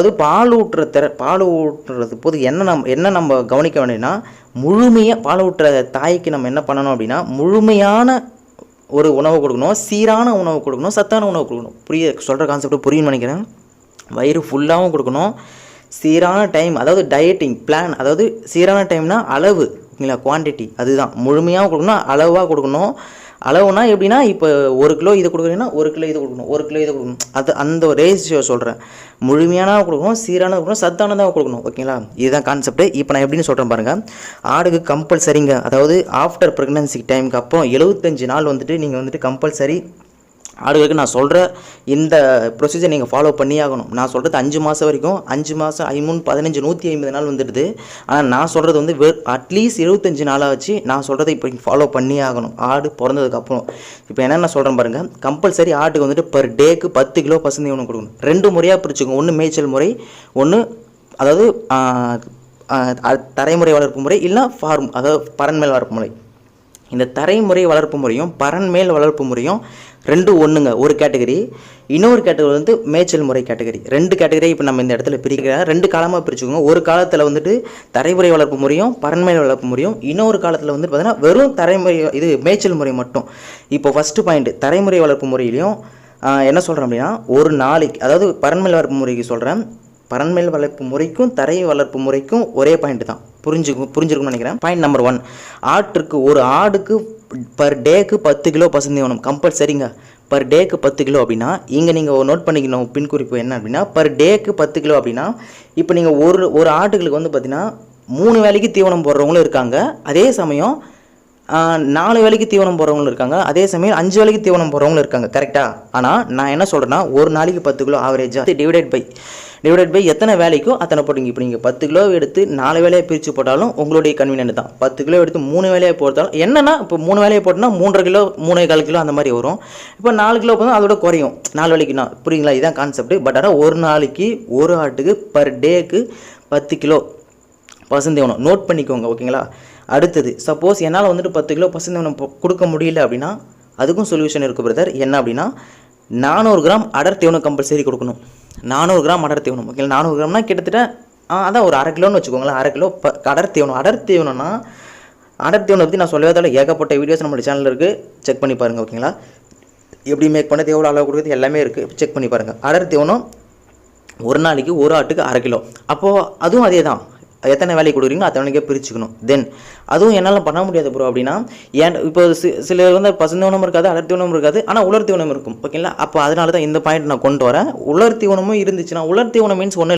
அது பால் ஊட்டுறது போது என்ன நம்ம கவனிக்க வேண்டியதுன்னா, முழுமையாக பால் ஊட்டுற தாய்க்கு நம்ம என்ன பண்ணணும் அப்படின்னா, முழுமையான ஒரு உணவு கொடுக்கணும், சீரான உணவு கொடுக்கணும், சத்தான உணவு கொடுக்கணும். சொல்கிற கான்செப்ட் புரியும்னு நினைக்கிறேன். வயிறு ஃபுல்லாகவும் கொடுக்கணும், சீரான டைம், அதாவது டயட்டிங் பிளான், அதாவது சீரான டைம்னா அளவு, ஓகேங்களா, குவான்டிட்டி, அதுதான். முழுமையாக கொடுக்கணும், அளவாக கொடுக்கணும். அளவுனா எப்படின்னா, இப்போ 1 கிலோ இது கொடுக்குறீங்கன்னா 1 கிலோ இது கொடுக்கணும், 1 கிலோ இது கொடுக்கணும். அது அந்த ரேஷியோ சொல்கிறேன். முழுமையானதாக கொடுக்கணும், சீரானதாக கொடுக்கணும், சத்தானதாக கொடுக்கணும், ஓகேங்களா. இதுதான் கான்செப்ட். இப்போ நான் எப்படின்னு சொல்கிறேன் பாருங்கள். ஆடுக்கு கம்பல்சரிங்க, அதாவது ஆஃப்டர் ப்ரெக்னன்சி டைமுக்கு அப்புறம் 75 நாள் வந்துட்டு நீங்கள் வந்துட்டு கம்பல்சரி ஆடுகளுக்கு நான் சொல்கிற இந்த ப்ரொசீஜர் நீங்கள் ஃபாலோ பண்ணி ஆகணும். நான் சொல்கிறது 5 மாதம் வரைக்கும், 5 மாதம் 3 15 150 நாள் வந்துடுது. ஆனால் நான் சொல்கிறது வந்து அட்லீஸ்ட் 75 நாளாக வச்சு நான் சொல்கிறத இப்போ ஃபாலோ பண்ணி ஆகணும் ஆடு பிறந்ததுக்கப்புறம். இப்போ என்னென்ன சொல்கிறேன் பாருங்கள். கம்பல்சரி ஆட்டுக்கு வந்துட்டு பர் டேக்கு 10 கிலோ பசுந்தீவனம் கொடுக்கணும். 2 முறையாக பிரிச்சுக்கோங்க. ஒன்று மேய்ச்சல் முறை, ஒன்று அதாவது தரைமுறை வளர்ப்பு முறை, இல்லை ஃபார்ம், அதாவது பரன்மேல் வளர்ப்பு முறை. இந்த தரைமுறை வளர்ப்பு முறையும் பரன்மேல் வளர்ப்பு முறையும் 2 ஒன்றுங்க, ஒரு கேட்டகரி. இன்னொரு கேட்டகரி வந்து மேய்ச்சல் முறை கேட்டகரி. 2 கேட்டகரி இப்போ நம்ம இந்த இடத்துல பிரிக்கிற 2 காலமாக பிரிச்சுக்கோங்க. ஒரு காலத்தில் வந்துட்டு தரைமுறை வளர்ப்பு முறையும் பரன்மேல் வளர்ப்பு முறையும், இன்னொரு காலத்தில் வந்து பார்த்தீங்கன்னா வெறும் தரைமுறை மேய்ச்சல் முறை மட்டும். இப்போ ஃபஸ்ட்டு பாயிண்ட், தரைமுறை வளர்ப்பு முறையிலையும் என்ன சொல்கிறேன் அப்படின்னா, ஒரு நாளைக்கு, அதாவது பரன்மேல் வளர்ப்பு முறைக்கு சொல்கிறேன், பரன்மேல் வளர்ப்பு முறைக்கும் தரை வளர்ப்பு முறைக்கும் ஒரே பாயிண்ட் தான். புரிஞ்சிருக்கும்னு நினைக்கிறேன். பாயிண்ட் நம்பர் 1, ஒரு ஆடுக்கு பர் டேக்கு 10 கிலோ பசுந்தீவனம் கம்பல்சரிங்க. பர் டேக்கு 10 கிலோ அப்படின்னா, இங்கே நீங்கள் நோட் பண்ணிக்கணும் பின்குறிப்பு என்ன அப்படின்னா, பர் டேக்கு 10 கிலோ அப்படின்னா, இப்போ நீங்கள் ஒரு ஆட்டுகளுக்கு வந்து பார்த்தீங்கன்னா 3 வேளைக்கு தீவனம் போடுறவங்களும் இருக்காங்க, அதே சமயம் 4 வேளைக்கு தீவனம் போடுறவங்களும் இருக்காங்க, அதே சமயம் 5 வேளைக்கு தீவனம் போடுறவங்களும் இருக்காங்க, கரெக்டாக. ஆனால் நான் என்ன சொல்கிறேன்னா, ஒரு நாளைக்கு 10 கிலோ ஆவரேஜாக டிவைடட் பை எத்தனை வேலைக்கோ அத்தனை போட்டுங்க. இப்போ நீங்கள் 10 கிலோ எடுத்து 4 வேலையை பிரித்து போட்டாலும் உங்களுடைய கன்வீனியன்ட் தான். 10 கிலோ எடுத்து 3 வேலையை போட்டாலும் என்னென்னா, இப்போ 3 வேலையை போட்டோம்னா 3.5 கிலோ 3.25 கிலோ அந்த மாதிரி வரும். இப்போ 4 கிலோ போதும், அதோட குறையும் 4 வேலைக்குன்னா. புரியுங்களா? இதுதான் கான்செப்ட். பட் ஆனால் ஒரு நாளைக்கு ஒரு ஆட்டுக்கு பர் டேக்கு 10 கிலோ பசுந்தீவனம் நோட் பண்ணிக்கோங்க, ஓகேங்களா. அடுத்தது, சப்போஸ் என்னால் வந்துட்டு 10 கிலோ பசுந்தீவனம் கொடுக்க முடியல அப்படின்னா அதுக்கும் சொல்யூஷன் இருக்குது பிரதர். என்ன அப்படின்னா, 400 கிராம் அடர் தீவனம் கம்பல்சரி கொடுக்கணும். 400 கிராம் அடர் தீவனம், ஓகேங்களா. 400 கிராம்னா கிட்டத்தட்ட அதான் ஒரு 1/2 கிலோன்னு வச்சுக்கோங்களேன். 1/2 கிலோ அடர் தீவனம்னா, அடர் தீவனம் பற்றி நான் சொல்லவே தேவை, ஏகப்பட்ட வீடியோஸ் நம்மளுடைய சேனலில் இருக்குது, செக் பண்ணி பாருங்கள், ஓகேங்களா. எப்படி மேக் பண்ணது, எவ்வளோ அளவு கொடுக்குறது எல்லாமே இருக்குது, செக் பண்ணி பாருங்கள். அடர் தீவனம் ஒரு நாளைக்கு ஒரு ஆட்டுக்கு 1/2 கிலோ. அப்போது அதுவும் அதே தான், எத்தனை வேலைக்கு கொடுக்குறீங்களோ அத்தனை வேலைக்கே பிரிச்சுக்கணும். தென் அதுவும் என்னால் பண்ண முடியாது ப்ரோ அப்படின்னா, ஏன் இப்போ சில வந்து பசுந்தீவனம் இருக்காது, அடர் தீவனம் இருக்காது, ஆனால் உலர் தீவனம் இருக்கும், ஓகேங்களா. அப்போ அதனால தான் இந்த பாயிண்ட் நான் கொண்டு வரேன். உலர் தீவனமும் இருந்துச்சுன்னா, உலர் தீவனம் மீன்ஸ் ஒன்று